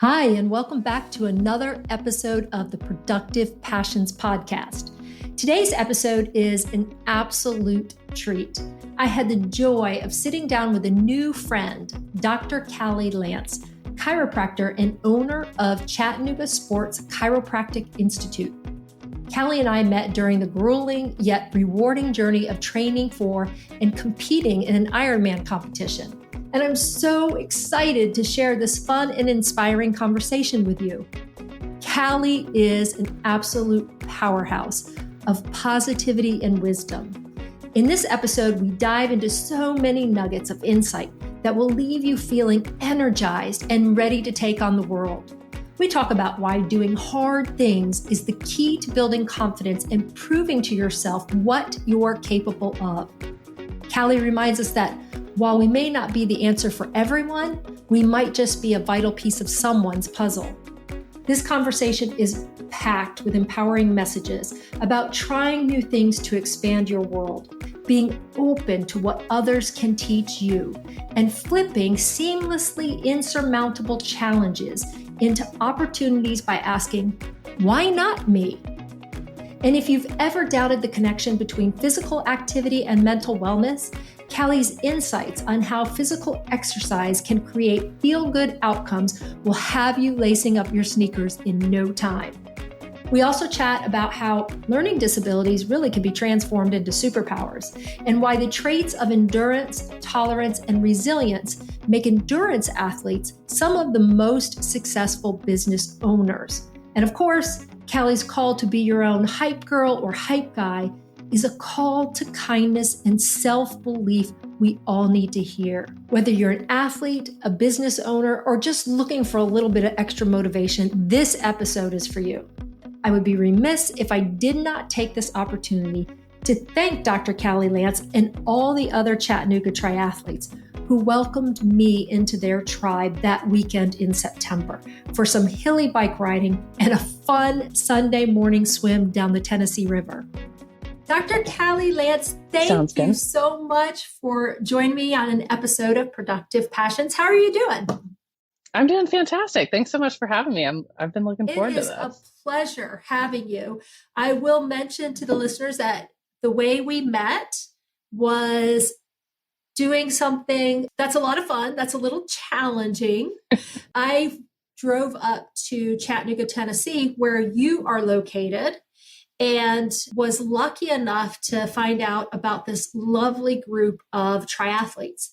Hi, and welcome back to another episode of the Productive Passions Podcast. Today's episode is an absolute treat. I had the joy of sitting down with a new friend, Dr. Callie Lance, chiropractor and owner of Chattanooga Sports Chiropractic Institute. Callie and I met during the grueling yet rewarding journey of training for and competing in an Ironman competition. And I'm so excited to share this fun and inspiring conversation with you. Callie is an absolute powerhouse of positivity and wisdom. In this episode, we dive into so many nuggets of insight that will leave you feeling energized and ready to take on the world. We talk about why doing hard things is the key to building confidence and proving to yourself what you're capable of. Callie reminds us that while we may not be the answer for everyone, we might just be a vital piece of someone's puzzle. This conversation is packed with empowering messages about trying new things to expand your world, being open to what others can teach you, and flipping seamlessly insurmountable challenges into opportunities by asking, why not me? And if you've ever doubted the connection between physical activity and mental wellness, Callie's insights on how physical exercise can create feel-good outcomes will have you lacing up your sneakers in no time. We also chat about how learning disabilities really can be transformed into superpowers and why the traits of endurance, tolerance, and resilience make endurance athletes some of the most successful business owners. And of course, Callie's call to be your own hype girl or hype guy is a call to kindness and self-belief we all need to hear. Whether you're an athlete, a business owner, or just looking for a little bit of extra motivation, this episode is for you. I would be remiss if I did not take this opportunity to thank Dr. Callie Lance and all the other Chattanooga triathletes who welcomed me into their tribe that weekend in September for some hilly bike riding and a fun Sunday morning swim down the Tennessee River. Dr. Callie Lance, thank you so much for joining me on an episode of Productive Passions. How are you doing? I'm doing fantastic. Thanks so much for having me. I've been looking forward to this. It is a pleasure having you. I will mention to the listeners that the way we met was doing something that's a lot of fun, that's a little challenging. I drove up to Chattanooga, Tennessee, where you are located, and was lucky enough to find out about this lovely group of triathletes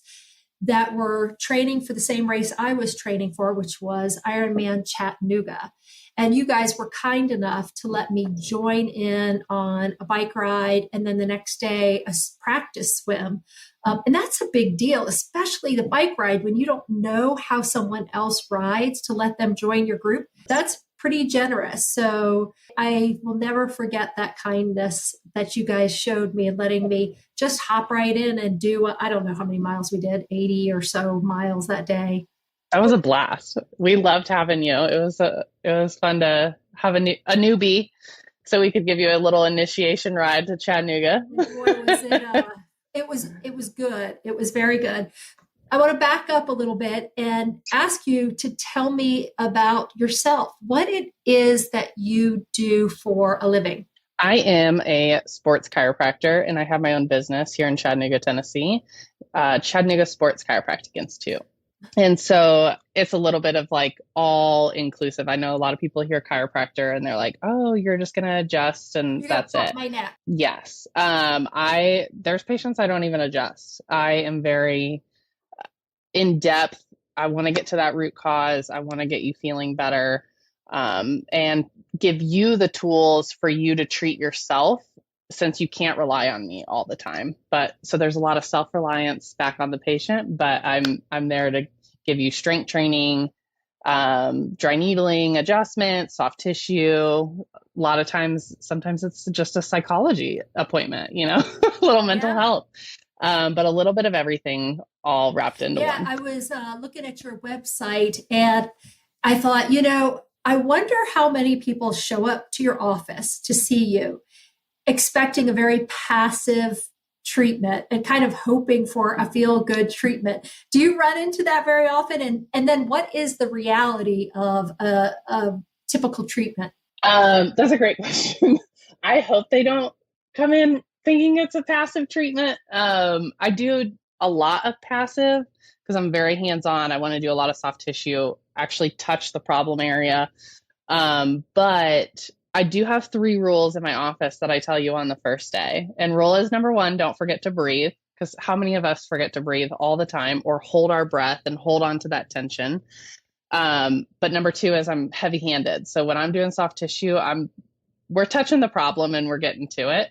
that were training for the same race I was training for, which was Ironman Chattanooga. And you guys were kind enough to let me join in on a bike ride and then the next day a practice swim. And that's a big deal, especially the bike ride when you don't know how someone else rides, to let them join your group. That's pretty generous. So I will never forget that kindness that you guys showed me and letting me just hop right in and do, I don't know how many miles we did, 80 or so miles that day. That was a blast. We loved having you. It was fun to have a newbie, so we could give you a little initiation ride to Chattanooga. Boy, was it, it was good. It was very good. I want to back up a little bit and ask you to tell me about yourself, what it is that you do for a living. I am a sports chiropractor, and I have my own business here in Chattanooga, Tennessee, Chattanooga Sports Chiropractic Institute. And so it's a little bit of like all inclusive. I know a lot of people hear chiropractor and they're like, oh, you're just going to adjust and that's it. My neck. Yes. There's patients I don't even adjust. I am very in depth. I want to get to that root cause. I want to get you feeling better, and give you the tools for you to treat yourself, since you can't rely on me all the time. But so there's a lot of self-reliance back on the patient, but I'm there to give you strength training, dry needling adjustments, soft tissue. A lot of times, sometimes it's just a psychology appointment, a little mental health, but a little bit of everything all wrapped into one. I was looking at your website and I thought, I wonder how many people show up to your office to see you expecting a very passive treatment and kind of hoping for a feel good treatment. Do you run into that very often? And then what is the reality of a typical treatment? That's a great question. I hope they don't come in thinking it's a passive treatment. I do a lot of passive because I'm very hands-on. I want to do a lot of soft tissue, actually touch the problem area. But I do have 3 rules in my office that I tell you on the first day. And rule is number 1, don't forget to breathe, because how many of us forget to breathe all the time or hold our breath and hold on to that tension? But number 2 is I'm heavy-handed. So when I'm doing soft tissue, we're touching the problem and we're getting to it.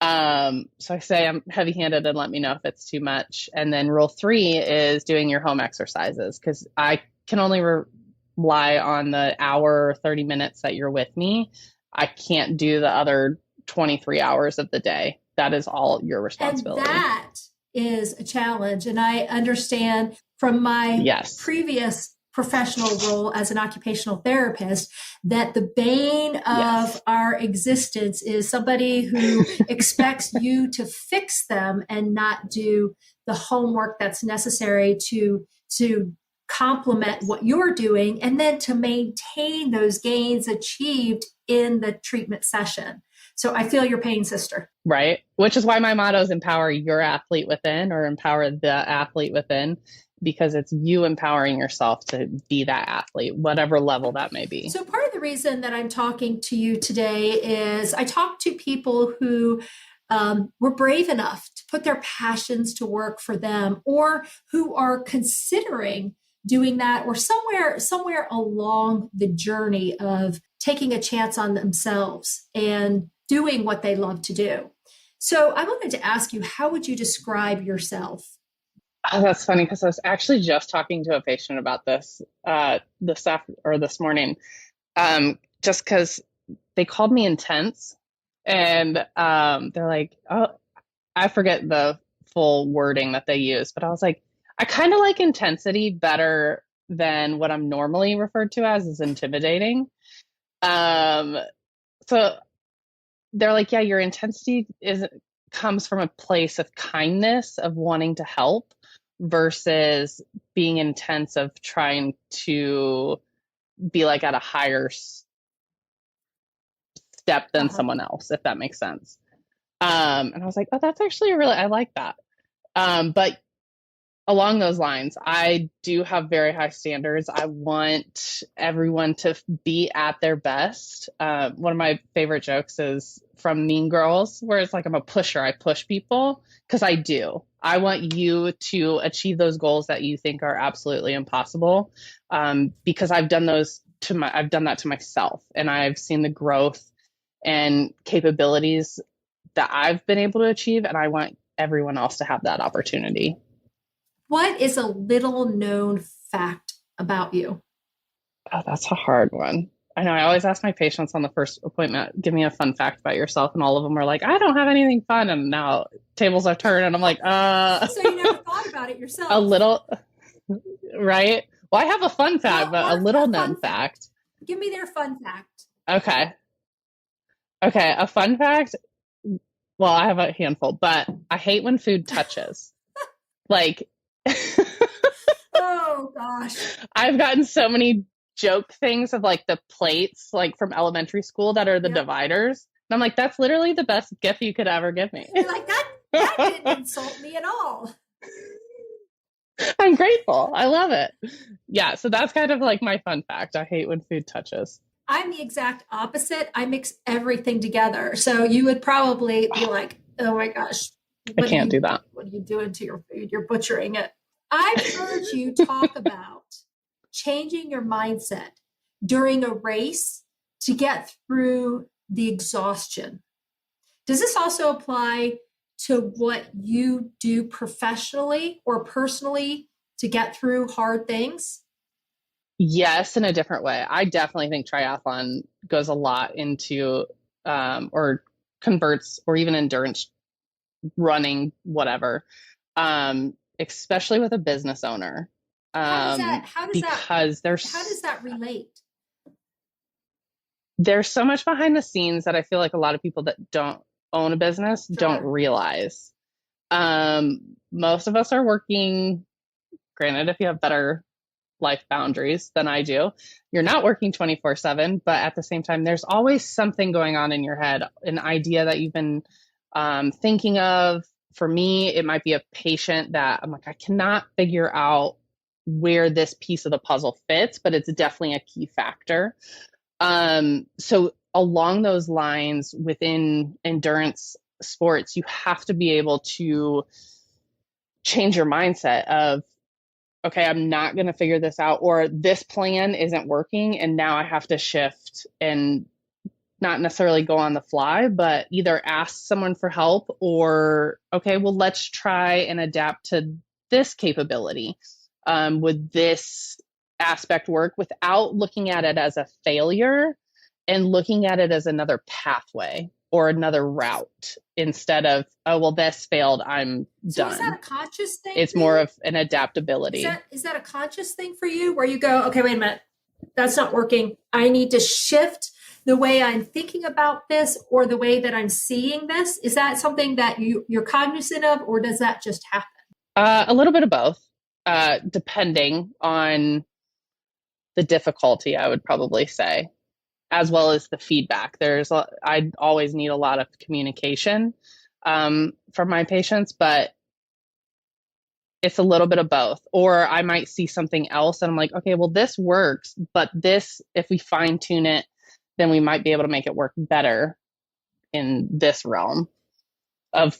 So I say I'm heavy-handed and let me know if it's too much. And then rule 3 is doing your home exercises, because I can only rely on the hour or 30 minutes that you're with me. I can't do the other 23 hours of the day. That is all your responsibility. And that is a challenge. And I understand from my previous professional role as an occupational therapist that the bane of our existence is somebody who expects you to fix them and not do the homework that's necessary to complement what you're doing, and then to maintain those gains achieved in the treatment session. So I feel your pain, sister. Right. Which is why my motto is empower your athlete within, or empower the athlete within, because it's you empowering yourself to be that athlete, whatever level that may be. So part of the reason that I'm talking to you today is I talk to people who were brave enough to put their passions to work for them, or who are considering doing that, or somewhere along the journey of taking a chance on themselves and doing what they love to do. So I wanted to ask you, how would you describe yourself? Oh, that's funny, because I was actually just talking to a patient about this this morning, just because they called me intense, and they're like, oh, I forget the full wording that they use, but I was like, I kind of like intensity better than what I'm normally referred to as is intimidating. So they're like, yeah, your intensity comes from a place of kindness, of wanting to help, versus being intense of trying to be like at a higher step than someone else, if that makes sense. And I was like, oh, that's actually I like that. But along those lines, I do have very high standards. I want everyone to be at their best. One of my favorite jokes is from Mean Girls, where it's like, I'm a pusher. I push people because I do. I want you to achieve those goals that you think are absolutely impossible, because I've done that to myself, and I've seen the growth and capabilities that I've been able to achieve, and I want everyone else to have that opportunity. What is a little known fact about you? Oh, that's a hard one. I know. I always ask my patients on the first appointment, give me a fun fact about yourself. And all of them are like, I don't have anything fun. And now tables have turned and I'm like, So you never thought about it yourself? A little, right? Well, I have a fun fact, but a little known fact. Give me their fun fact. Okay. A fun fact. Well, I have a handful, but I hate when food touches. Like, oh gosh. I've gotten so many joke things of like the plates, like from elementary school, that are the dividers. And I'm like, that's literally the best gift you could ever give me. You're like, that didn't insult me at all. I'm grateful. I love it. Yeah. So that's kind of like my fun fact. I hate when food touches. I'm the exact opposite. I mix everything together. So you would probably be like, oh my gosh. I can't do that. What are you doing to your food? You're butchering it. I've heard you talk about changing your mindset during a race to get through the exhaustion. Does this also apply to what you do professionally or personally to get through hard things? Yes, in a different way. I definitely think triathlon goes a lot into or converts, or even endurance running, whatever, especially with a business owner. How does that relate? There's so much behind the scenes that I feel like a lot of people that don't own a business don't realize. Most of us are working, granted, if you have better life boundaries than I do, you're not working 24/7, but at the same time, there's always something going on in your head, an idea that you've been thinking of. For me, it might be a patient that I'm like, I cannot figure out where this piece of the puzzle fits, but it's definitely a key factor. So along those lines, within endurance sports, you have to be able to change your mindset of, okay, I'm not going to figure this out, or this plan isn't working, and now I have to shift and not necessarily go on the fly, but either ask someone for help or, okay, well, let's try and adapt to this capability. Would this aspect work, without looking at it as a failure and looking at it as another pathway or another route, instead of, oh, well, this failed, I'm done. Is that a conscious thing? It's more of an adaptability. Is that a conscious thing for you, where you go, okay, wait a minute, that's not working. I need to shift the way I'm thinking about this or the way that I'm seeing this? Is that something that you're cognizant of, or does that just happen? A little bit of both, depending on the difficulty, I would probably say, as well as the feedback. I always need a lot of communication from my patients, but it's a little bit of both. Or I might see something else and I'm like, okay, well, this works, but this, if we fine tune it, then we might be able to make it work better in this realm of,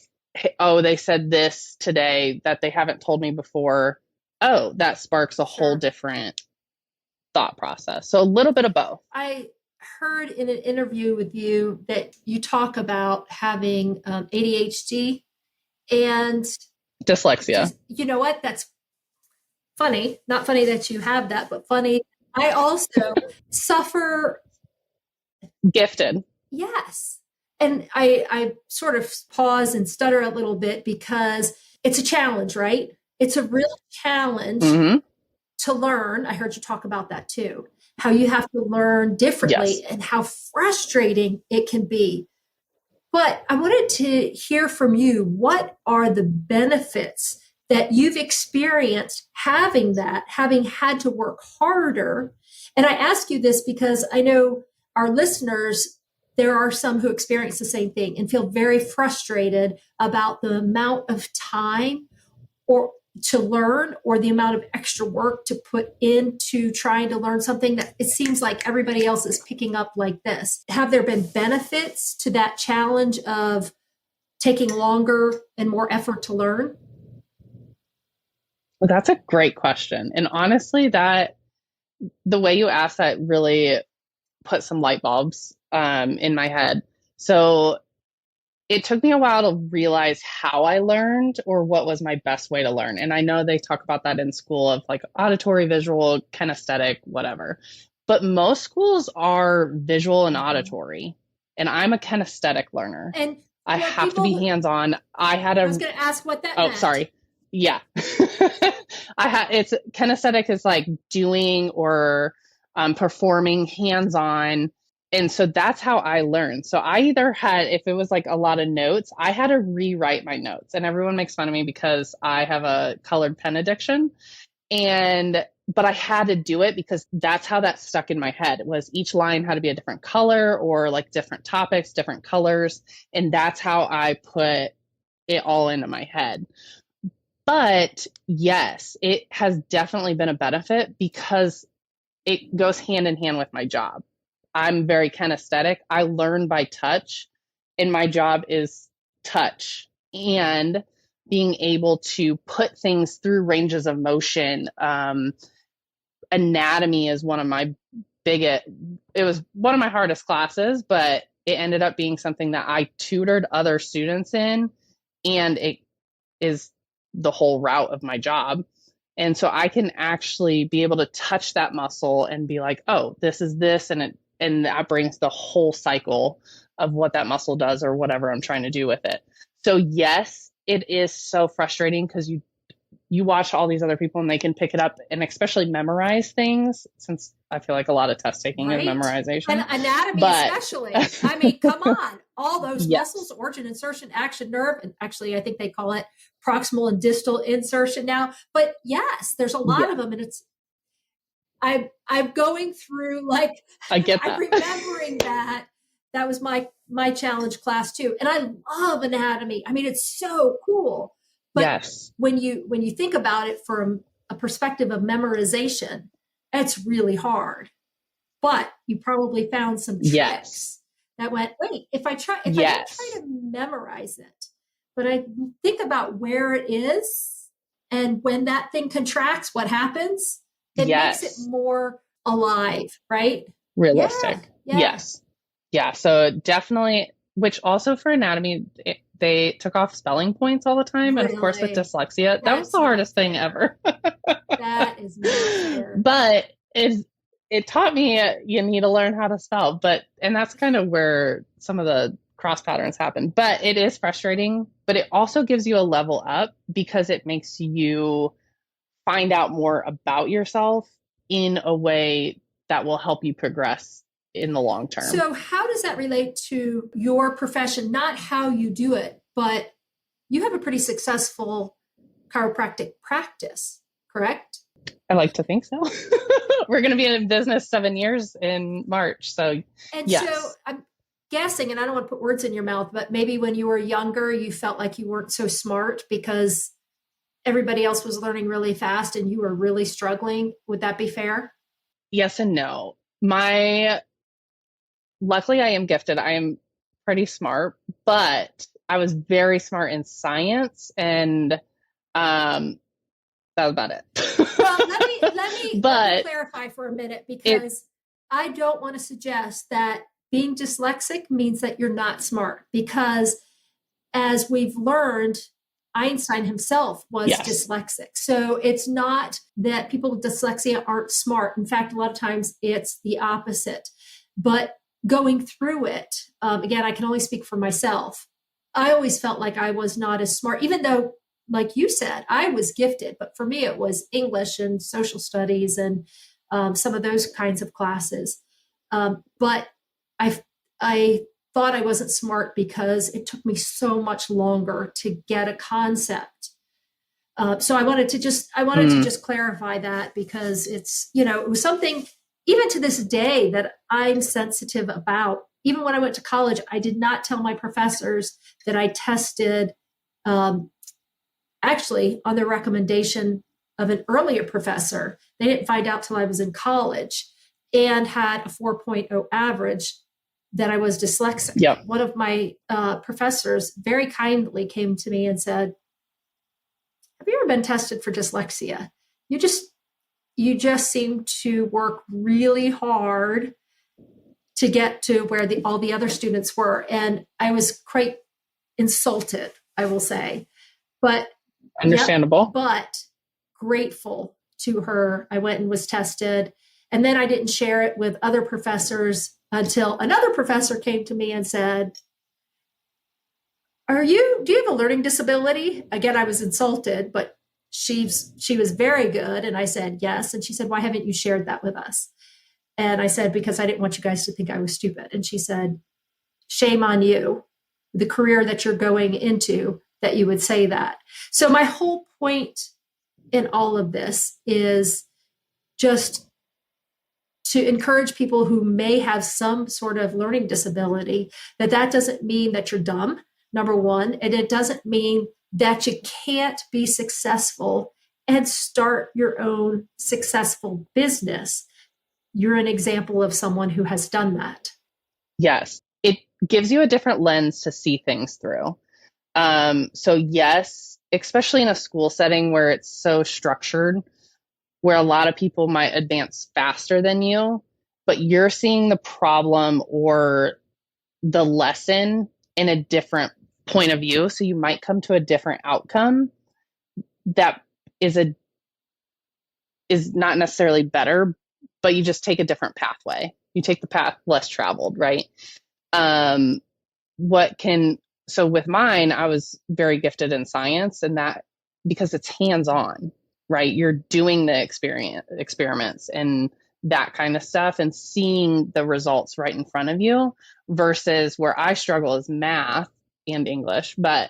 oh, they said this today that they haven't told me before. Oh, that sparks a whole different thought process. So a little bit of both. I heard in an interview with you that you talk about having ADHD and dyslexia. You know what? That's funny. Not funny that you have that, but funny. I also suffer. Gifted. Yes. And I sort of pause and stutter a little bit because it's a challenge, right? It's a real challenge to learn. I heard you talk about that too, how you have to learn differently and how frustrating it can be. But I wanted to hear from you. What are the benefits that you've experienced having had to work harder? And I ask you this because I know our listeners, there are some who experience the same thing and feel very frustrated about the amount of time or to learn, or the amount of extra work to put into trying to learn something that it seems like everybody else is picking up like this. Have there been benefits to that challenge of taking longer and more effort to learn? Well, that's a great question. And honestly, that the way you asked that really put some light bulbs in my head. So it took me a while to realize how I learned or what was my best way to learn. And I know they talk about that in school of like auditory, visual, kinesthetic, whatever. But most schools are visual and auditory. And I'm a kinesthetic learner. And I have to be hands-on. I was going to ask what that meant. Oh, sorry. Yeah. It's kinesthetic is like doing or performing hands-on. And so that's how I learned. So I either had, if it was like a lot of notes, I had to rewrite my notes. And everyone makes fun of me because I have a colored pen addiction. But I had to do it because that's how that stuck in my head. It was each line had to be a different color or like different topics, different colors. And that's how I put it all into my head. But yes, it has definitely been a benefit because it goes hand in hand with my job. I'm very kinesthetic. I learn by touch, and my job is touch and being able to put things through ranges of motion. Anatomy is one of my it was one of my hardest classes, but it ended up being something that I tutored other students in, and it is the whole route of my job. And so I can actually be able to touch that muscle and be like, oh, this is this, and that brings the whole cycle of what that muscle does or whatever I'm trying to do with it. So yes, it is so frustrating because you watch all these other people and they can pick it up and especially memorize things, since I feel like a lot of test taking is memorization. And anatomy especially. I mean, come on. All those muscles, origin, insertion, action, nerve, and actually I think they call it proximal and distal insertion now. But yes, there's a lot of them, and I'm going through, like, I get that. I'm remembering that. That was my challenge class too. And I love anatomy. I mean, it's so cool. But when you think about it from a perspective of memorization, it's really hard. But you probably found some tricks that went, wait, if I don't try to memorize it, but I think about where it is and when that thing contracts, what happens, it makes it more alive, right? Realistic. Yes. Yeah. So definitely, which also for anatomy, they took off spelling points all the time. Really? And of course with dyslexia, that was the hardest thing ever. That is not fair. But it taught me you need to learn how to spell, and that's kind of where some of the cross patterns happen. But it is frustrating, but it also gives you a level up because it makes you find out more about yourself in a way that will help you progress in the long term. So how does that relate to your profession? Not how you do it, but you have a pretty successful chiropractic practice, correct? I like to think so. We're going to be in business 7 years in March. So, so I'm guessing, and I don't want to put words in your mouth, but maybe when you were younger, you felt like you weren't so smart because everybody else was learning really fast and you were really struggling. Would that be fair? Yes and no. Luckily I am gifted. I am pretty smart, but I was very smart in science, and that was about it. Well, let me clarify for a minute, because I don't want to suggest that being dyslexic means that you're not smart, because as we've learned, Einstein himself was dyslexic. So it's not that people with dyslexia aren't smart. In fact, a lot of times it's the opposite. But going through it, again, I can only speak for myself. I always felt like I was not as smart, even though, like you said, I was gifted. But for me, it was English and social studies and some of those kinds of classes. But I thought I wasn't smart because it took me so much longer to get a concept. So I wanted to just clarify that, because it's, it was something even to this day that I'm sensitive about. Even when I went to college, I did not tell my professors that I tested, actually on the recommendation of an earlier professor. They didn't find out till I was in college and had a 4.0 average that I was dyslexic. Yep. One of my professors very kindly came to me and said, have you ever been tested for dyslexia? You just seem to work really hard to get to where all the other students were. And I was quite insulted, I will say, but understandable, but grateful to her. I went and was tested. And then I didn't share it with other professors until another professor came to me and said, do you have a learning disability? Again, I was insulted, but she was very good. And I said, yes. And she said, why haven't you shared that with us? And I said, because I didn't want you guys to think I was stupid. And she said, shame on you, the career that you're going into, that you would say that. So my whole point in all of this is just to encourage people who may have some sort of learning disability, that doesn't mean that you're dumb, number one. And it doesn't mean that you can't be successful and start your own successful business. You're an example of someone who has done that. Yes. It gives you a different lens to see things through. So yes, especially in a school setting where it's so structured, where a lot of people might advance faster than you, but you're seeing the problem or the lesson in a different point of view. So you might come to a different outcome that is not necessarily better, but you just take a different pathway. You take the path less traveled, right? So with mine, I was very gifted in science, and that because it's hands-on, right? You're doing the experiments and that kind of stuff and seeing the results right in front of you, versus where I struggle is math and English, but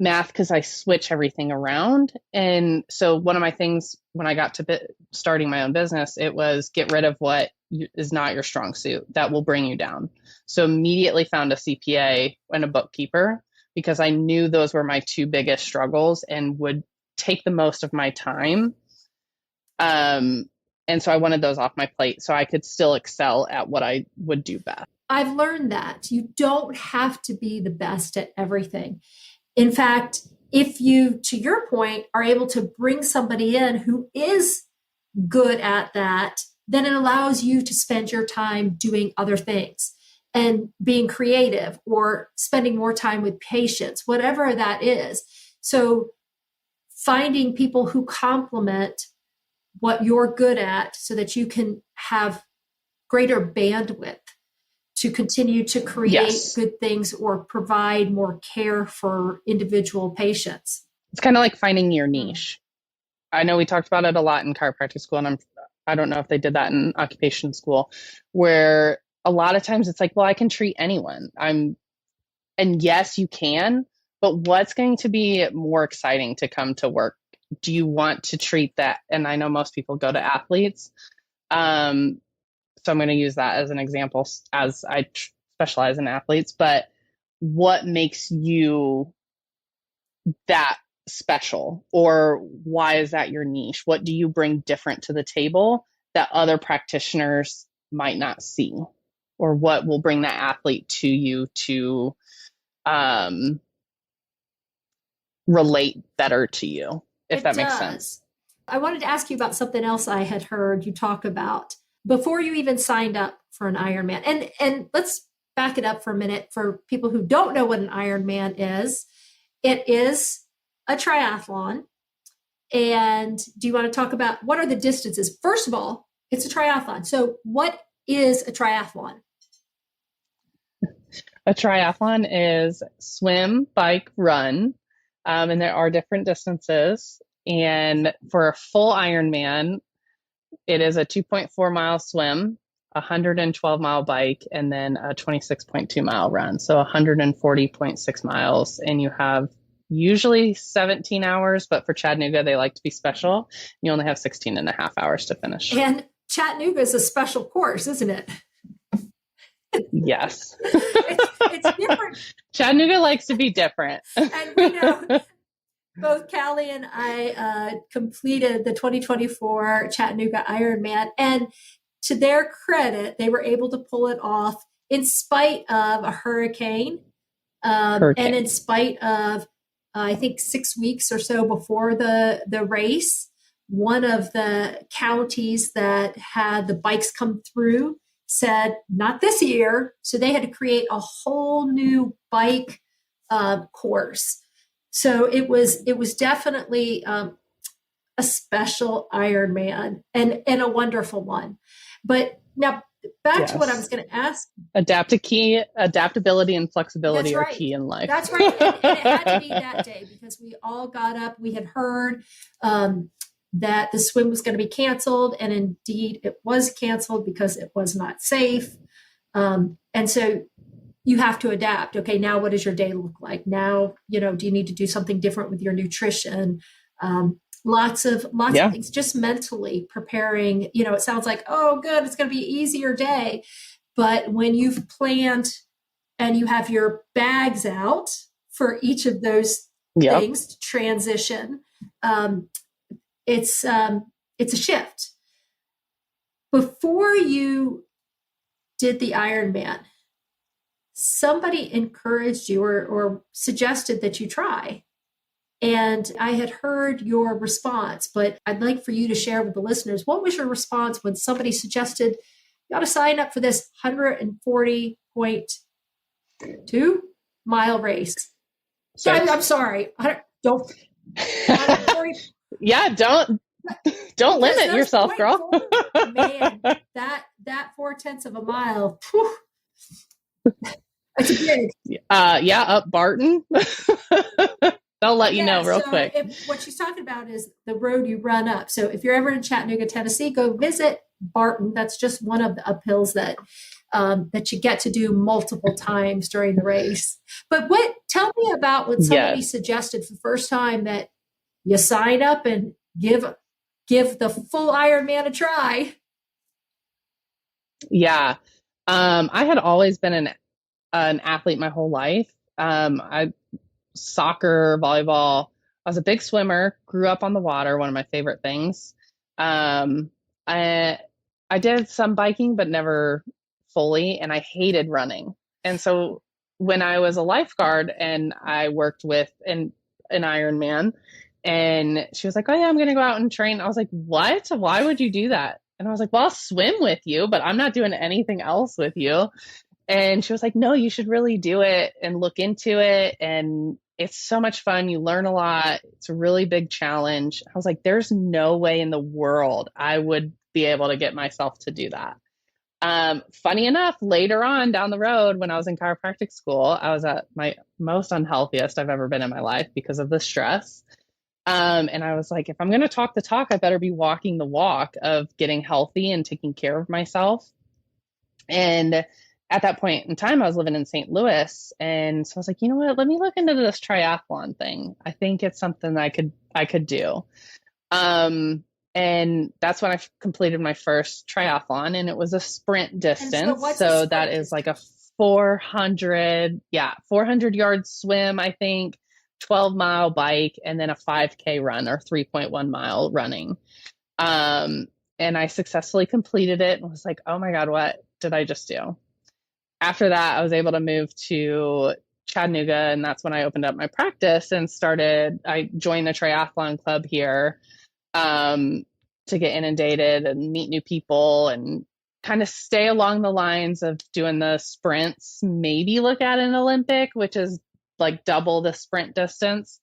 math because I switch everything around. And so one of my things when I got to starting my own business, it was get rid of what is not your strong suit that will bring you down. So immediately found a CPA and a bookkeeper because I knew those were my two biggest struggles and would take the most of my time. And so I wanted those off my plate so I could still excel at what I would do best. I've learned that you don't have to be the best at everything. In fact, if you, to your point, are able to bring somebody in who is good at that, then it allows you to spend your time doing other things and being creative or spending more time with patients, whatever that is. So finding people who complement what you're good at so that you can have greater bandwidth to continue to create good things or provide more care for individual patients. It's kind of like finding your niche. I know we talked about it a lot in chiropractic school, and I don't know if they did that in occupation school, where a lot of times it's like, well, I can treat anyone. And yes, you can, but what's going to be more exciting to come to work? Do you want to treat that? And I know most people go to athletes. So I'm going to use that as an example as I specialize in athletes, but what makes you that special, or why is that your niche? What do you bring different to the table that other practitioners might not see, or what will bring that athlete to you to relate better to you, if that makes sense? I wanted to ask you about something else I had heard you talk about before you even signed up for an Ironman. And let's back it up for a minute for people who don't know what an Ironman is. It is a triathlon. And do you want to talk about what are the distances? First of all, it's a triathlon. So what is a triathlon? A triathlon is swim, bike, run. And there are different distances. And for a full Ironman, it is a 2.4 mile swim, 112 mile bike, and then a 26.2 mile run. So 140.6 miles. And you have usually 17 hours, but for Chattanooga, they like to be special. You only have 16 and a half hours to finish. And Chattanooga is a special course, isn't it? Yes. It's different. Chattanooga likes to be different. And we know both Callie and I completed the 2024 Chattanooga Ironman. And to their credit, they were able to pull it off in spite of a hurricane. And in spite of, I think, 6 weeks or so before the race, one of the counties that had the bikes come through said, not this year. So they had to create a whole new bike course. So it was definitely a special Ironman and a wonderful one. But now back to what I was going to ask. Adaptability and flexibility are key in life. That's right. And it had to be that day because we all got up. We had heard that the swim was going to be canceled. And indeed, it was canceled because it was not safe. And so you have to adapt. Okay, now what does your day look like? Now, do you need to do something different with your nutrition? Lots of things, just mentally preparing. It sounds like, oh, good, it's going to be an easier day. But when you've planned and you have your bags out for each of those things to transition, it's a shift. Before you did the Ironman, somebody encouraged you or suggested that you try. And I had heard your response, but I'd like for you to share with the listeners, what was your response when somebody suggested you ought to sign up for this 140.2 mile race? So I'm sorry. Don't. Yeah, don't limit yourself, girl. Man, that 0.4 of a mile. Whew, that's big. Up Barton. They'll let you Yeah, know real so quick. what she's talking about is the road you run up. So if you're ever in Chattanooga, Tennessee, go visit Barton. That's just one of the uphills that you get to do multiple times during the race. But tell me about what somebody Yes. suggested for the first time, that you sign up and give the full Ironman a try. Yeah. I had always been an athlete my whole life. I soccer, volleyball. I was a big swimmer, grew up on the water, one of my favorite things. Um, I I did some biking, but never fully, and I hated running. And so when I was a lifeguard and I worked with an Ironman, and she was like, "Oh yeah, I'm going to go out and train." I was like, "What? Why would you do that?" And I was like, "Well, I'll swim with you, but I'm not doing anything else with you." And she was like, "No, you should really do it and look into it. And it's so much fun. You learn a lot. It's a really big challenge." I was like, "There's no way in the world I would be able to get myself to do that." Funny enough, later on down the road, when I was in chiropractic school, I was at my most unhealthiest I've ever been in my life because of the stress. And I was like, if I'm going to talk the talk, I better be walking the walk of getting healthy and taking care of myself. And at that point in time, I was living in St. Louis. And so I was like, you know what? Let me look into this triathlon thing. I think it's something I could do. And that's when I completed my first triathlon, and it was a sprint distance. What's So a that sprint is like a distance? 400 yard swim, I think, 12-mile bike, and then a 5K run, or 3.1 mile running. And I successfully completed it and was like, oh my God, what did I just do? After that, I was able to move to Chattanooga, and that's when I opened up my practice and I joined the triathlon club here, to get inundated and meet new people and kind of stay along the lines of doing the sprints, maybe look at an Olympic, which is like double the sprint distance.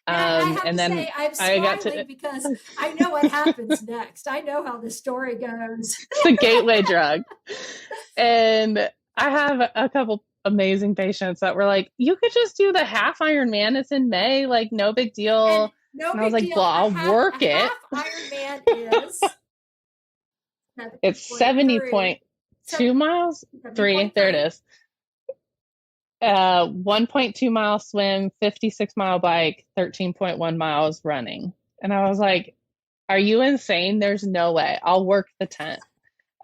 And I have And to then say, I'm I got smiling to because I know what happens next. I know how the story goes. it's the gateway drug. And I have a couple amazing patients that were like, you could just do the half Ironman. It's in May, like no big deal. And no And I was big like, deal. well, I'll A work it. half Ironman is It's 70.2 miles. 3. There it is. 1.2 mile swim, 56-mile bike, 13.1 miles running. And I was like, are you insane? There's no way. I'll work the tent.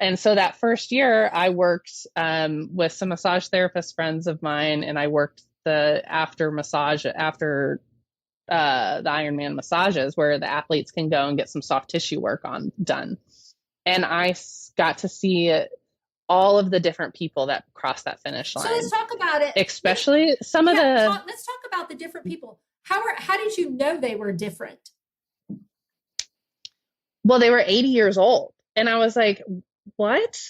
And so that first year, I worked with some massage therapist friends of mine, and I worked the after the Ironman massages, where the athletes can go and get some soft tissue work done. And I got to see all of the different people that cross that finish line. So let's talk about it. Especially let's talk about the different people. How did you know they were different? Well, they were 80 years old. And I was like, what?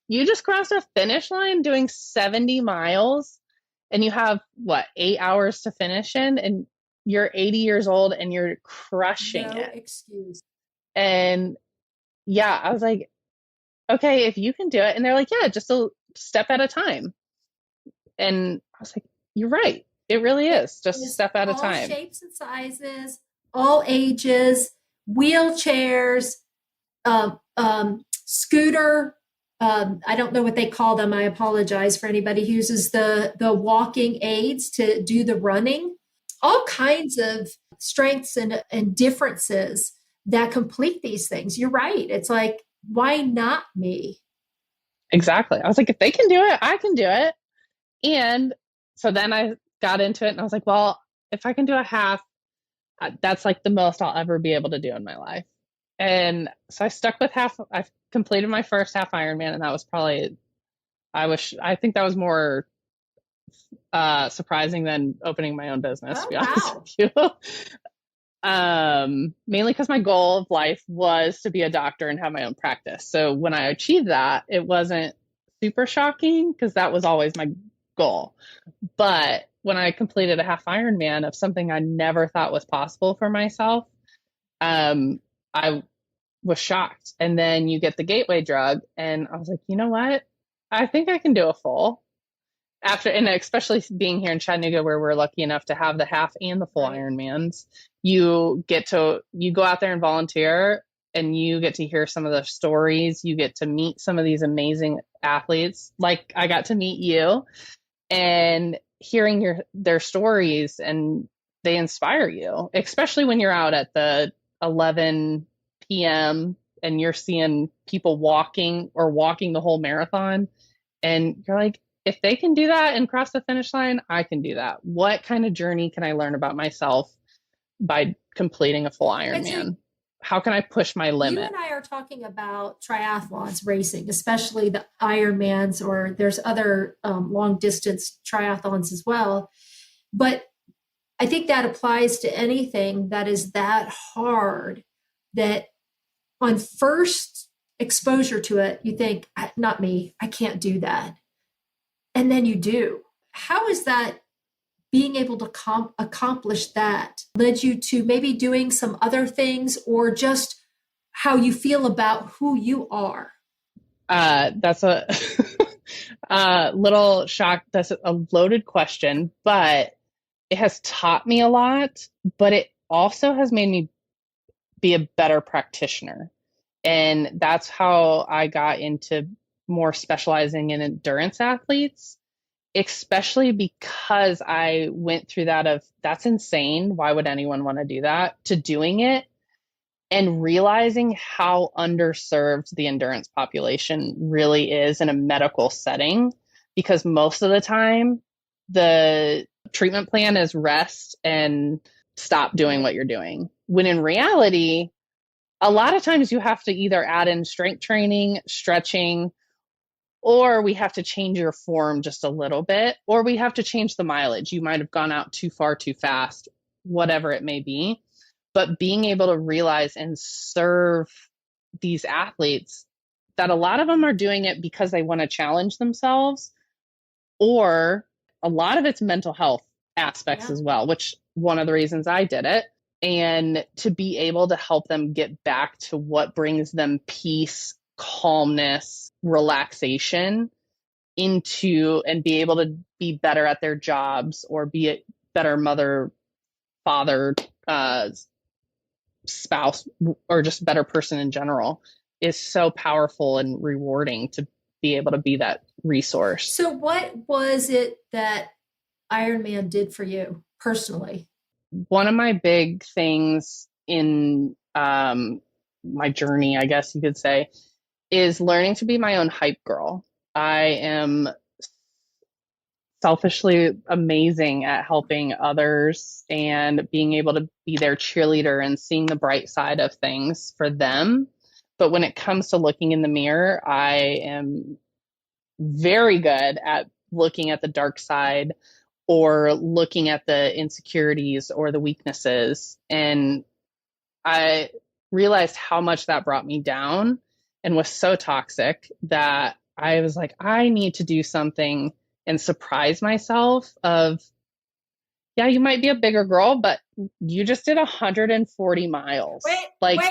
You just crossed a finish line doing 70 miles, and you have 8 hours to finish in, and you're 80 years old and you're crushing it. No excuse. And yeah, I was like, okay, if you can do it. And they're like, yeah, just a step at a time. And I was like, you're right. It really is just a step at a time. All shapes and sizes, all ages, wheelchairs, scooter. I don't know what they call them. I apologize for anybody who uses the walking aids to do the running. All kinds of strengths and differences that complete these things. You're right. It's like, why not me? Exactly. I was like, if they can do it, I can do it. And so then I got into it, and I was like, well, if I can do a half, that's like the most I'll ever be able to do in my life. And so I stuck with half. I completed my first half Ironman, and that was probably, I think that was more surprising than opening my own business, to be honest with you. Mainly because my goal of life was to be a doctor and have my own practice. So when I achieved that, it wasn't super shocking, because that was always my goal. But when I completed a half Ironman of something I never thought was possible for myself, I was shocked. And then you get the gateway drug, and I was like, you know what? I think I can do a full. after, and especially being here in Chattanooga, where we're lucky enough to have the half and the full Right. Ironmans, you go out there and volunteer, and you get to hear some of the stories. You get to meet some of these amazing athletes. Like I got to meet you, and hearing their stories, and they inspire you, especially when you're out at the 11 p.m. and you're seeing people walking the whole marathon. And you're like, if they can do that and cross the finish line, I can do that. What kind of journey can I learn about myself by completing a full Ironman? How can I push my limit? You and I are talking about triathlons racing, especially the Ironmans, or there's other long distance triathlons as well. But I think that applies to anything that is that hard, that on first exposure to it, you think, not me, I can't do that. And then you do. How is that, being able to accomplish that, led you to maybe doing some other things, or just how you feel about who you are? That's a little shock. That's a loaded question, but it has taught me a lot, but it also has made me be a better practitioner. And that's how I got into more specializing in endurance athletes, especially because I went through that's insane. Why would anyone want to do that? To doing it and realizing how underserved the endurance population really is in a medical setting, because most of the time the treatment plan is rest and stop doing what you're doing. When in reality, a lot of times you have to either add in strength training, stretching, or we have to change your form just a little bit, or we have to change the mileage. You might have gone out too far, too fast, whatever it may be. But being able to realize and serve these athletes, that a lot of them are doing it because they want to challenge themselves, or a lot of it's mental health aspects as well, which one of the reasons I did it. And to be able to help them get back to what brings them peace, calmness, relaxation into, and be able to be better at their jobs, or be a better mother, father, spouse, or just better person in general, is so powerful and rewarding to be able to be that resource. So what was it that Ironman did for you personally? One of my big things in my journey, I guess you could say, is learning to be my own hype girl. I am selfishly amazing at helping others and being able to be their cheerleader and seeing the bright side of things for them. But when it comes to looking in the mirror, I am very good at looking at the dark side, or looking at the insecurities or the weaknesses. And I realized how much that brought me down and was so toxic that I was like, I need to do something and surprise myself of, yeah, you might be a bigger girl, but you just did 140 miles.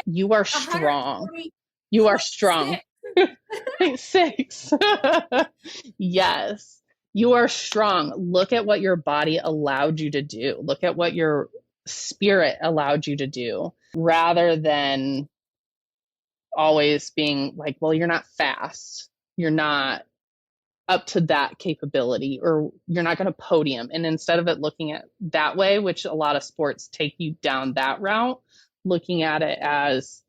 You are strong. You are strong. 6. Yes. You are strong. Look at what your body allowed you to do. Look at what your spirit allowed you to do, rather than always being like, well, you're not fast. You're not up to that capability, or you're not going to podium. And instead of it looking at that way, which a lot of sports take you down that route, looking at it as,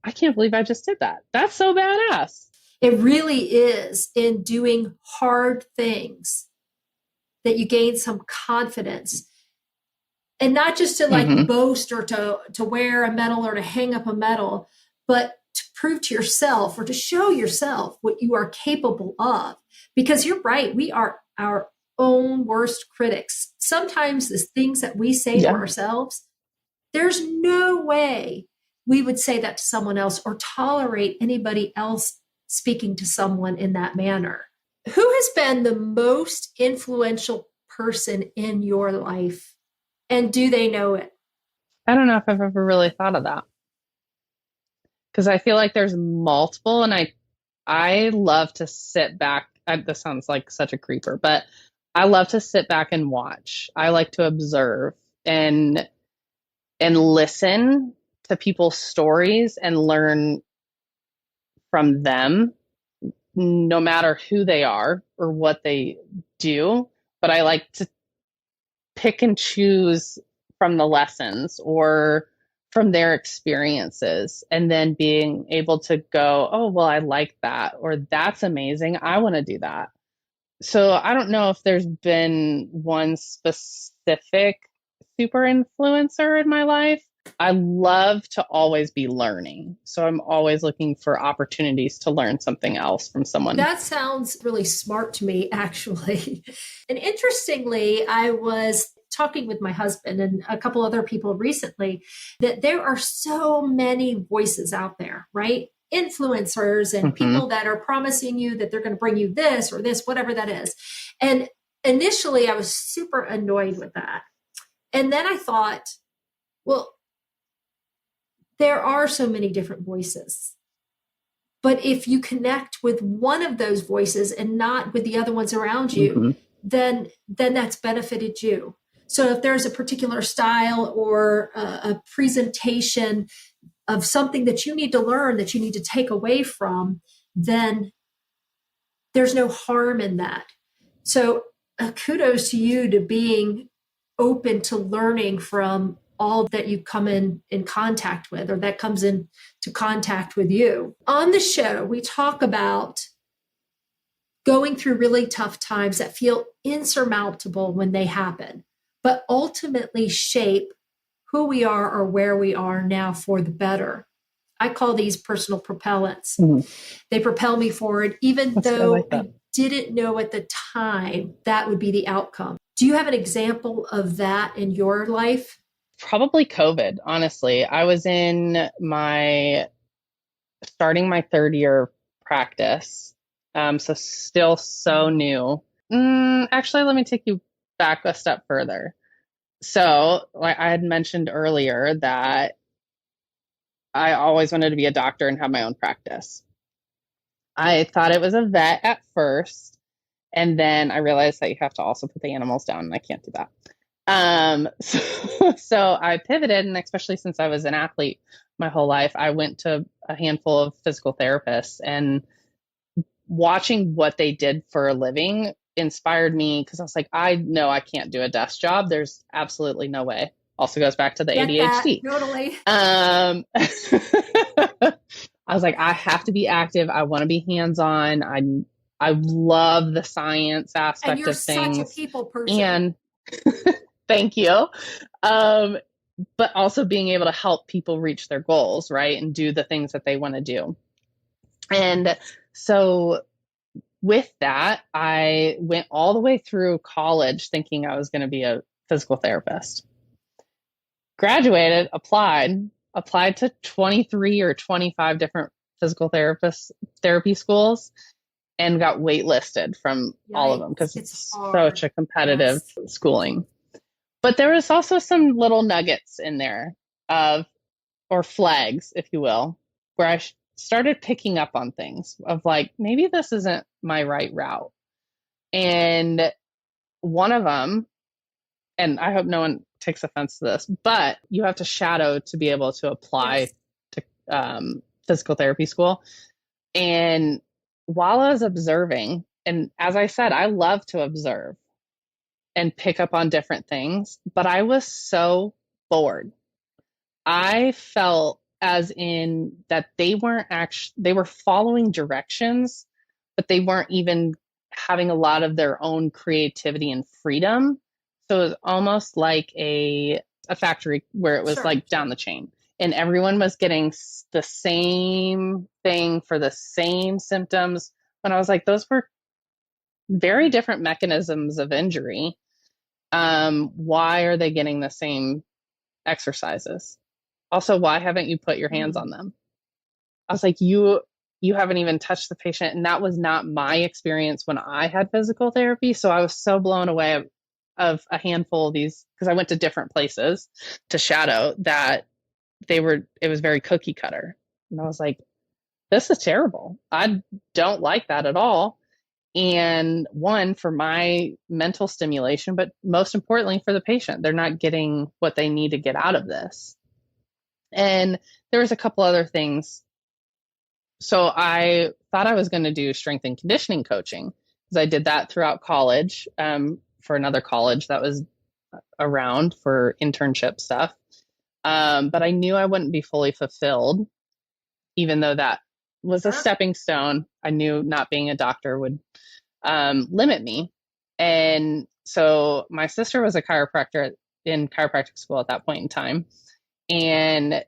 I can't believe I just did that. That's so badass. It really is in doing hard things that you gain some confidence, and not just to boast, or to wear a medal, or to hang up a medal, but to prove to yourself, or to show yourself what you are capable of. Because you're right, we are our own worst critics. Sometimes the things that we say to ourselves, there's no way we would say that to someone else, or tolerate anybody else speaking to someone in that manner. Who has been the most influential person in your life, and do they know it? I don't know if I've ever really thought of that, because I feel like there's multiple, and I love to sit back. This sounds like such a creeper, but I love to sit back and watch. I like to observe and listen to people's stories and learn from them, no matter who they are or what they do. But I like to pick and choose from the lessons or from their experiences, and then being able to go, oh, well, I like that, or that's amazing. I want to do that. So I don't know if there's been one specific super influencer in my life. I love to always be learning. So I'm always looking for opportunities to learn something else from someone. That sounds really smart to me, actually. And interestingly, I was talking with my husband and a couple other people recently that there are so many voices out there, right? Influencers and people that are promising you that they're going to bring you this or this, whatever that is. And initially, I was super annoyed with that. And then I thought, well, there are so many different voices. But if you connect with one of those voices and not with the other ones around you, then that's benefited you. So if there's a particular style or a presentation of something that you need to learn, that you need to take away from, then there's no harm in that. So kudos to you to being open to learning from all that you come in contact with, or that comes into contact with you. On the show, we talk about going through really tough times that feel insurmountable when they happen, but ultimately shape who we are or where we are now for the better. I call these personal propellants. They propel me forward, even though I didn't know at the time that would be the outcome. Do you have an example of that in your life? Probably COVID, honestly. I was starting my third year of practice. So still so new. Actually, let me take you back a step further. So like I had mentioned earlier that I always wanted to be a doctor and have my own practice. I thought it was a vet at first, and then I realized that you have to also put the animals down, and I can't do that. So I pivoted, and especially since I was an athlete my whole life, I went to a handful of physical therapists, and watching what they did for a living inspired me, because I was like, I know I can't do a desk job. There's absolutely no way. Also goes back to the ADHD. Totally. I was like, I have to be active. I want to be hands-on. I love the science aspect of things. And you're such a people person. And thank you. But also being able to help people reach their goals, right? And do the things that they want to do. And so with that, I went all the way through college thinking I was going to be a physical therapist. Graduated, applied to 23 or 25 different physical therapy schools, and got waitlisted from all of them because it's such a competitive schooling. But there was also some little nuggets in there or flags, if you will, where I started picking up on things of like, maybe this isn't my right route. And one of them, and I hope no one takes offense to this, but you have to shadow to be able to apply to physical therapy school. And while I was observing, and as I said, I love to observe and pick up on different things, but I was so bored. I felt as in that they were following directions, but they weren't even having a lot of their own creativity and freedom. So it was almost like a factory where it was like down the chain, and everyone was getting the same thing for the same symptoms. When I was like, those were very different mechanisms of injury. Why are they getting the same exercises? Also, why haven't you put your hands on them? I was like, you haven't even touched the patient. And that was not my experience when I had physical therapy. So I was so blown away of a handful of these, because I went to different places to shadow, that it was very cookie cutter. And I was like, this is terrible. I don't like that at all. And one, for my mental stimulation, but most importantly for the patient, they're not getting what they need to get out of this. And there was a couple other things. So I thought I was going to do strength and conditioning coaching because I did that throughout college, for another college that was around for internship stuff. But I knew I wouldn't be fully fulfilled, even though that was a stepping stone. I knew not being a doctor would limit me. And so my sister was a chiropractor in chiropractic school at that point in time. And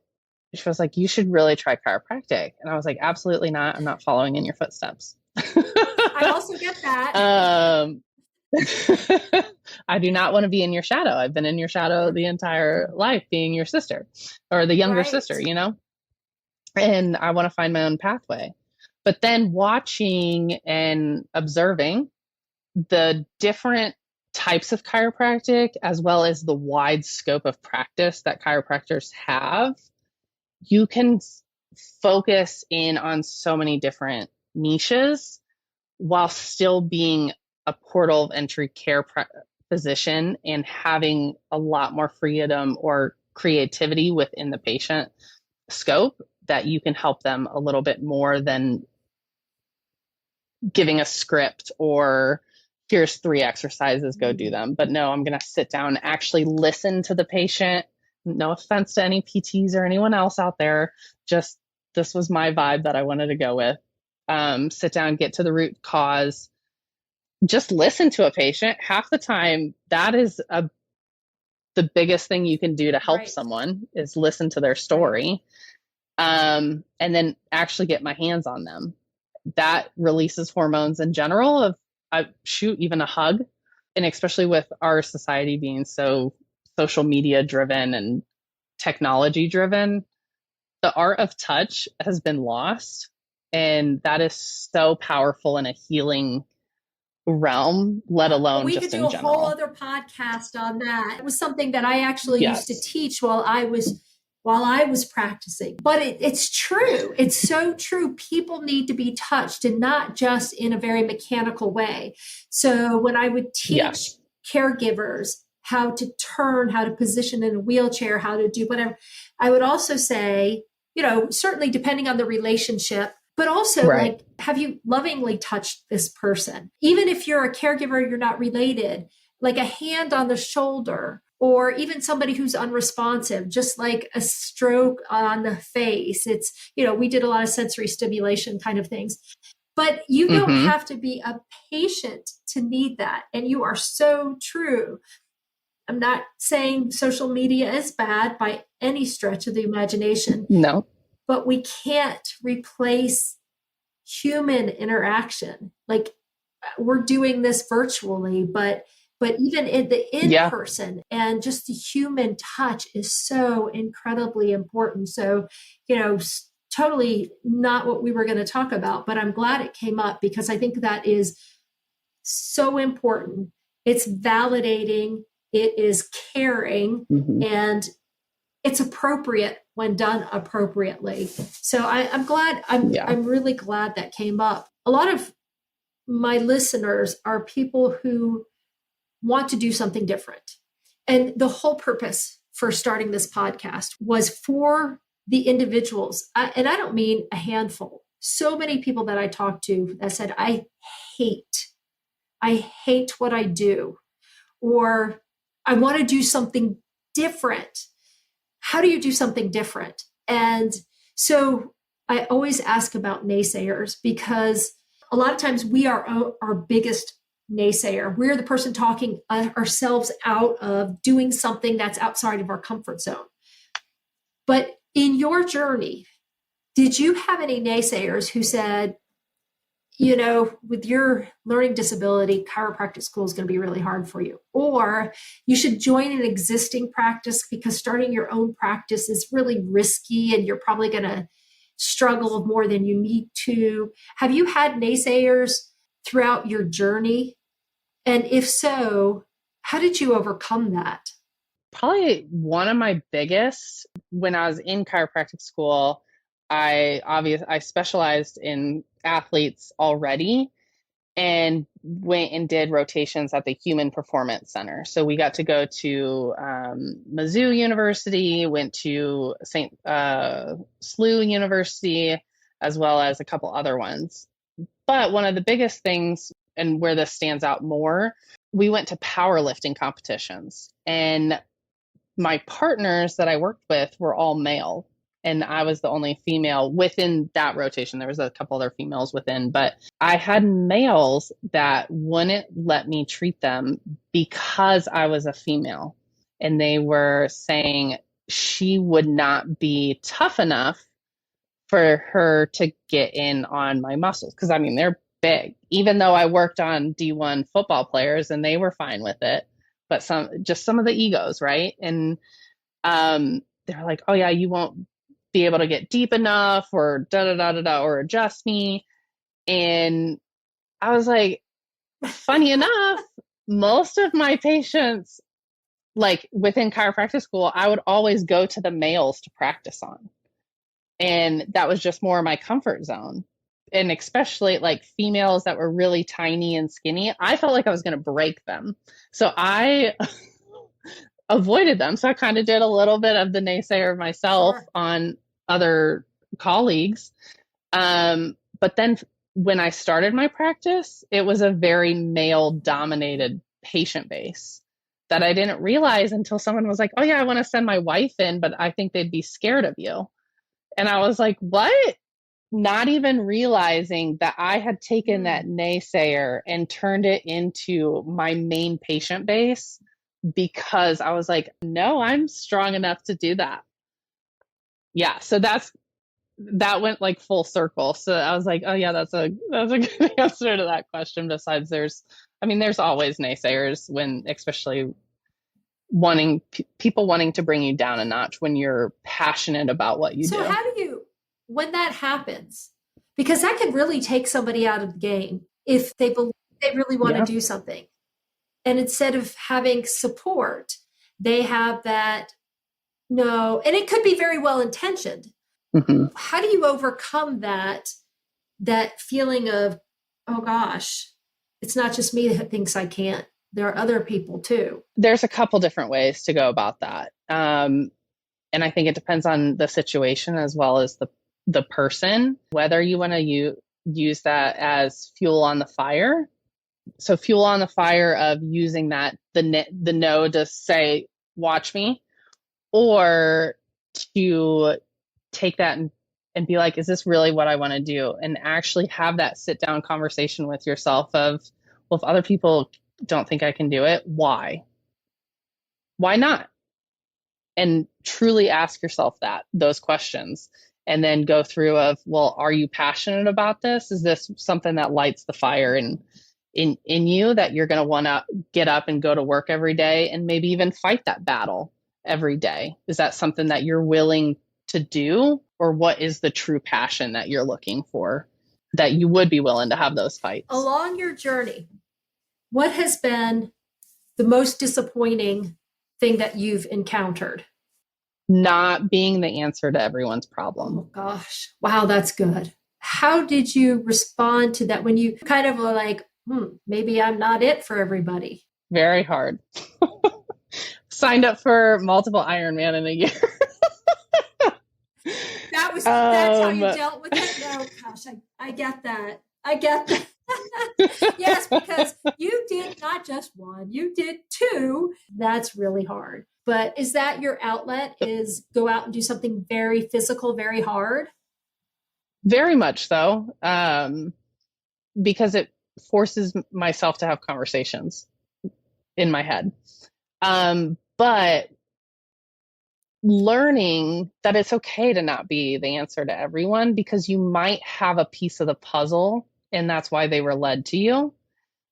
she was like, you should really try chiropractic. And I was like, absolutely not. I'm not following in your footsteps. I also get that. I do not want to be in your shadow. I've been in your shadow the entire life, being your sister or the younger sister, you know, and I want to find my own pathway. But then watching and observing the different types of chiropractic, as well as the wide scope of practice that chiropractors have, you can focus in on so many different niches while still being a portal of entry care physician and having a lot more freedom or creativity within the patient scope, that you can help them a little bit more than giving a script or here's 3 exercises, go do them. But no, I'm going to sit down and actually listen to the patient. No offense to any PTs or anyone else out there. Just this was my vibe that I wanted to go with. Sit down, get to the root cause, just listen to a patient. Half the time, that is the biggest thing you can do to help someone is listen to their story. And then actually get my hands on them. That releases hormones in general even a hug. And especially with our society being so social media driven and technology driven, the art of touch has been lost. And that is so powerful in a healing realm, let alone we just could do in a whole general. other podcast on that. It was something that I actually used to teach while I was practicing. But it's true. It's so true. People need to be touched, and not just in a very mechanical way. So when I would teach caregivers how to turn, how to position in a wheelchair, how to do whatever, I would also say, you know, certainly depending on the relationship, but also like, have you lovingly touched this person? Even if you're a caregiver, you're not related, like a hand on the shoulder, or even somebody who's unresponsive, just like a stroke on the face. It's, you know, we did a lot of sensory stimulation kind of things, but you don't have to be a patient to need that. And you are so true. I'm not saying social media is bad by any stretch of the imagination. No. But we can't replace human interaction. Like, we're doing this virtually, but even in the in-person and just the human touch is so incredibly important. So, you know, totally not what we were going to talk about, but I'm glad it came up because I think that is so important. It's validating, it is caring, and it's appropriate when done appropriately. So I'm glad, I'm really glad that came up. A lot of my listeners are people who want to do something different. And the whole purpose for starting this podcast was for the individuals. And I don't mean a handful. So many people that I talked to that said, I hate what I do, or I want to do something different. How do you do something different? And so I always ask about naysayers, because a lot of times we are our biggest naysayer. We're the person talking ourselves out of doing something that's outside of our comfort zone. But in your journey, did you have any naysayers who said, you know, with your learning disability, chiropractic school is going to be really hard for you, or you should join an existing practice because starting your own practice is really risky and you're probably going to struggle more than you need to? Have you had naysayers throughout your journey? And if so, how did you overcome that? Probably one of my biggest, when I was in chiropractic school, I specialized in athletes already. and went and did rotations at the Human Performance Center. So we got to go to Mizzou University, went to St. SLU University, as well as a couple other ones. But one of the biggest things, and where this stands out more, we went to powerlifting competitions. And my partners that I worked with were all male. And I was the only female within that rotation. There was a couple other females within, but I had males that wouldn't let me treat them because I was a female. And they were saying she would not be tough enough for her to get in on my muscles. Because I mean, they're big, even though I worked on D1 football players and they were fine with it. But some of the egos, right? And they're like, oh yeah, you won't be able to get deep enough, or or adjust me. And I was like, funny enough, most of my patients, like within chiropractic school, I would always go to the males to practice on. And that was just more my comfort zone. And especially like females that were really tiny and skinny, I felt like I was going to break them. So I avoided them. So I kind of did a little bit of the naysayer myself on other colleagues. But then when I started my practice, it was a very male dominated patient base that I didn't realize until someone was like, oh yeah, I want to send my wife in, but I think they'd be scared of you. And I was like, what? Not even realizing that I had taken that naysayer and turned it into my main patient base, because I was like, no, I'm strong enough to do that. Yeah. So that went like full circle. So I was like, oh yeah, that's a good answer to that question. Besides there's always naysayers, when, especially people wanting to bring you down a notch when you're passionate about what you do. So how do you, when that happens, because that can really take somebody out of the game if they believe they really want to do something. And instead of having support, they have that no, and it could be very well intentioned. Mm-hmm. How do you overcome that feeling of, oh gosh, it's not just me that thinks I can't. There are other people too. There's a couple different ways to go about that. And I think it depends on the situation as well as the person, whether you want to use that as fuel on the fire. So fuel on the fire of using that, the no to say, watch me, or to take that and be like, is this really what I want to do? And actually have that sit down conversation with yourself of, well, if other people don't think I can do it, why? Why not? And truly ask yourself those questions, and then go through of, well, are you passionate about this? Is this something that lights the fire in you, that you're going to want to get up and go to work every day and maybe even fight that battle every day? Is that something that you're willing to do? Or what is the true passion that you're looking for, that you would be willing to have those fights? Along your journey, what has been the most disappointing thing that you've encountered? Not being the answer to everyone's problem. Oh gosh. Wow, that's good. How did you respond to that when you kind of were like, maybe I'm not it for everybody? Very hard. Signed up for multiple Ironman in a year. That's how you dealt with it? No, gosh, I get that. I get that. Yes, because you did not just one, you did two. That's really hard. But is that your outlet, is go out and do something very physical, very hard? Very much so. Because it forces myself to have conversations in my head. But learning that it's okay to not be the answer to everyone, because you might have a piece of the puzzle, and that's why they were led to you,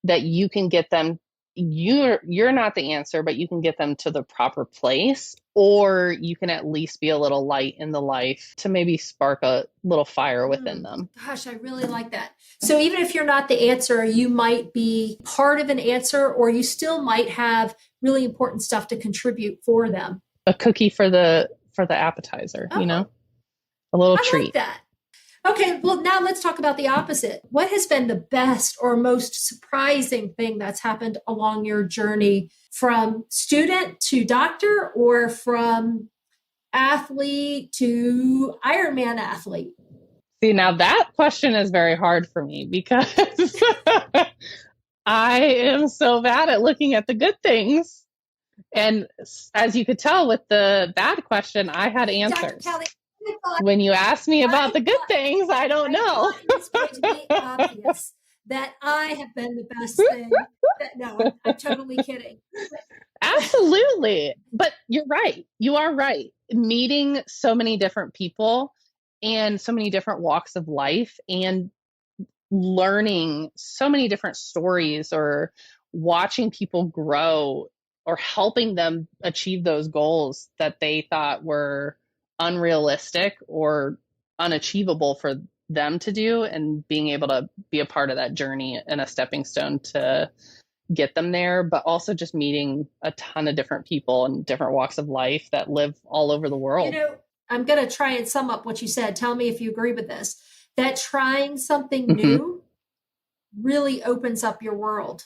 that you can get them, you're not the answer, but you can get them to the proper place, or you can at least be a little light in the life to maybe spark a little fire within them. Gosh, I really like that. So even if you're not the answer, you might be part of an answer, or you still might have really important stuff to contribute for them. A cookie for the appetizer, a little treat. I like that. Okay, well, now let's talk about the opposite. What has been the best or most surprising thing that's happened along your journey from student to doctor or from athlete to Ironman athlete? See, now that question is very hard for me because I am so bad at looking at the good things. And as you could tell with the bad question, I had Dr. answers. Callie, thought, When you ask me about the good thought, things, I don't know. it was going to be obvious that I have been the best thing. No, I'm totally kidding. Absolutely. But you're right. You are right. Meeting so many different people and so many different walks of life and learning so many different stories or watching people grow or helping them achieve those goals that they thought were unrealistic or unachievable for them to do, and being able to be a part of that journey and a stepping stone to get them there, but also just meeting a ton of different people and different walks of life that live all over the world. I'm going to try and sum up what you said. Tell me if you agree with this. That trying something new really opens up your world.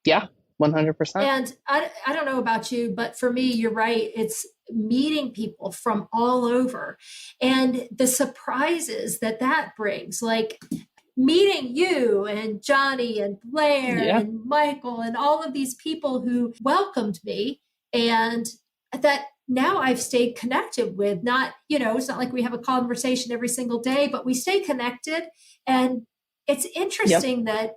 Yeah, 100%. And I don't know about you, but for me, you're right. It's meeting people from all over and the surprises that brings, like meeting you and Johnny and Blair and Michael and all of these people who welcomed me and that now I've stayed connected with. Not, it's not like we have a conversation every single day, but we stay connected. And it's interesting that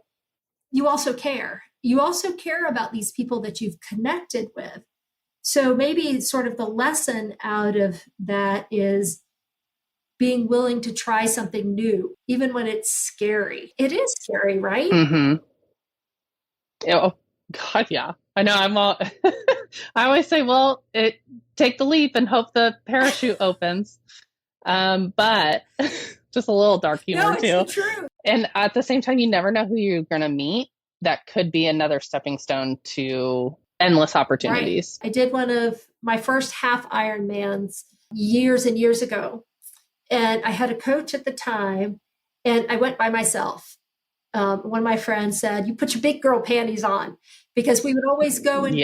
you also care. You also care about these people that you've connected with. So maybe sort of the lesson out of that is being willing to try something new, even when it's scary. It is scary, right? Oh, God, yeah. I know. I always say, well, take the leap and hope the parachute opens. But just a little dark humor too. It's the truth. And at the same time, you never know who you're going to meet. That could be another stepping stone to endless opportunities. Right. I did one of my first half Ironmans years and years ago. And I had a coach at the time and I went by myself. One of my friends said, you put your big girl panties on, because we would always go and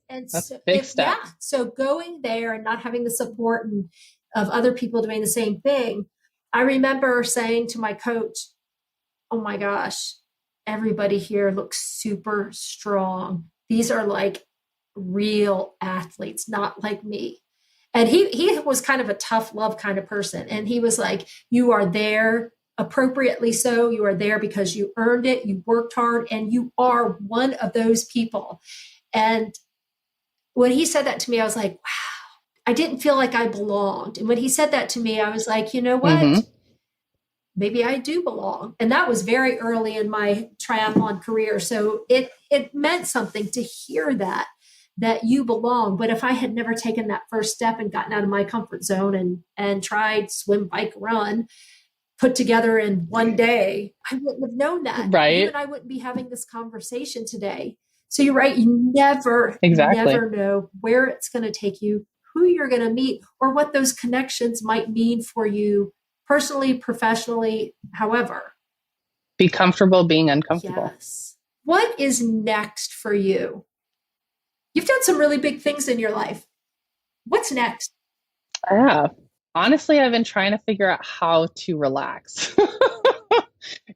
and that's a big step. Yeah. So going there and not having the support of other people doing the same thing. I remember saying to my coach, oh my gosh, everybody here looks super strong. These are like real athletes, not like me. And he was kind of a tough love kind of person. And he was like, you are there appropriately so. You are there because you earned it. You worked hard and you are one of those people. And when he said that to me, I was like, wow, I didn't feel like I belonged. And when he said that to me, I was like, you know what? Maybe I do belong. And that was very early in my triathlon career. So it meant something to hear that you belong. But if I had never taken that first step and gotten out of my comfort zone and tried swim, bike, run, put together in one day, I wouldn't have known that. Right. You and I wouldn't be having this conversation today. So you're right. You never know where it's going to take you, who you're going to meet, or what those connections might mean for you personally, professionally, however. Be comfortable being uncomfortable. Yes. What is next for you? You've done some really big things in your life. What's next? Yeah. Honestly, I've been trying to figure out how to relax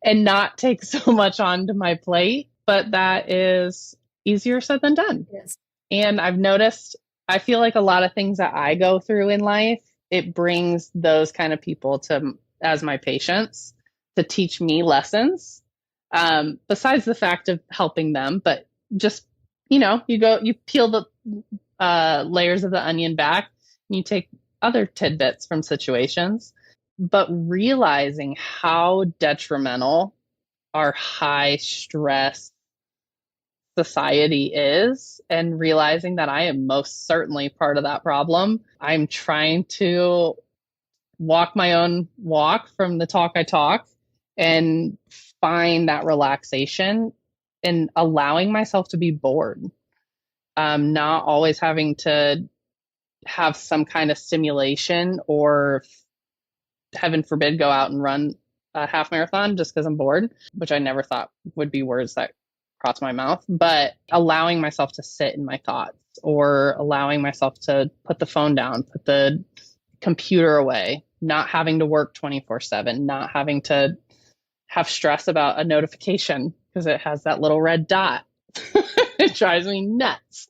and not take so much onto my plate, but that is easier said than done. Yes. And I've noticed, I feel like a lot of things that I go through in life, it brings those kind of people as my patients to teach me lessons, besides the fact of helping them, but just, you peel the layers of the onion back and you take other tidbits from situations, but realizing how detrimental our high stress society is, and realizing that I am most certainly part of that problem. I'm trying to walk my own walk from the talk I talk and find that relaxation and allowing myself to be bored. Not always having to have some kind of stimulation or, heaven forbid, go out and run a half marathon just because I'm bored, which I never thought would be words that crossed my mouth, but allowing myself to sit in my thoughts or allowing myself to put the phone down, put the computer away, not having to work 24/7, not having to have stress about a notification because it has that little red dot. It drives me nuts.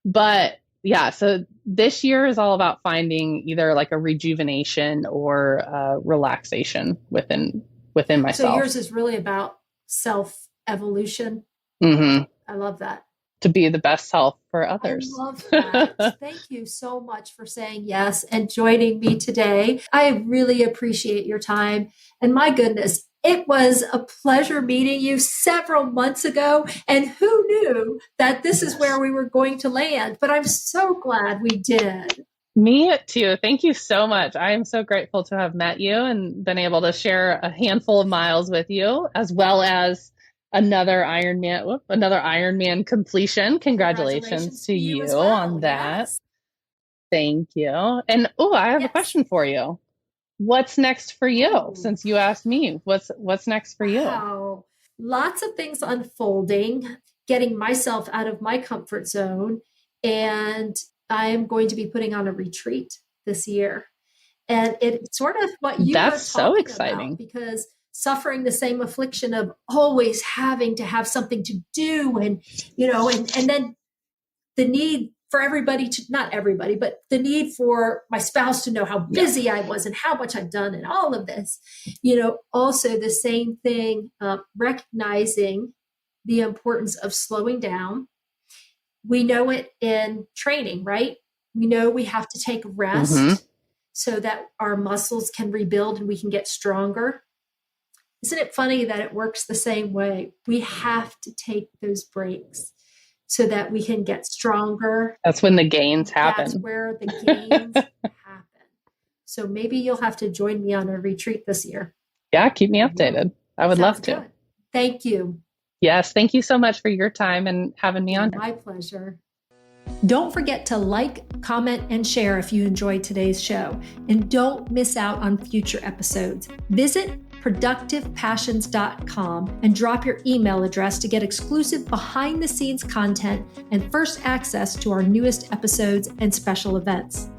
But yeah, so this year is all about finding either like a rejuvenation or relaxation within myself. So yours is really about self-evolution. Mm-hmm. I love that. To be the best self for others. I love that. Thank you so much for saying yes and joining me today. I really appreciate your time. And my goodness, it was a pleasure meeting you several months ago. And who knew that this is where we were going to land? But I'm so glad we did. Me too. Thank you so much. I am so grateful to have met you and been able to share a handful of miles with you, as well as another Ironman completion. Congratulations to you as well. on that. Yes. Thank you. And I have a question for you. What's next for you? Since you asked me, what's next for you? Wow. Lots of things unfolding, getting myself out of my comfort zone. And I am going to be putting on a retreat this year. And it's sort of what you were talking so exciting about, because suffering the same affliction of always having to have something to do and then the need for everybody to, not everybody, but the need for my spouse to know how busy I was and how much I've done and all of this, also the same thing, recognizing the importance of slowing down. We know it in training, right? We know we have to take rest so that our muscles can rebuild and we can get stronger. Isn't it funny that it works the same way? We have to take those breaks so that we can get stronger. That's when the gains happen. That's where the gains happen. So maybe you'll have to join me on a retreat this year. Yeah, keep me updated. I would love to. Good. Thank you. Yes, thank you so much for your time and having me on. My pleasure. Don't forget to like, comment, and share if you enjoyed today's show. And don't miss out on future episodes. Visit productivepassions.com and drop your email address to get exclusive behind-the-scenes content and first access to our newest episodes and special events.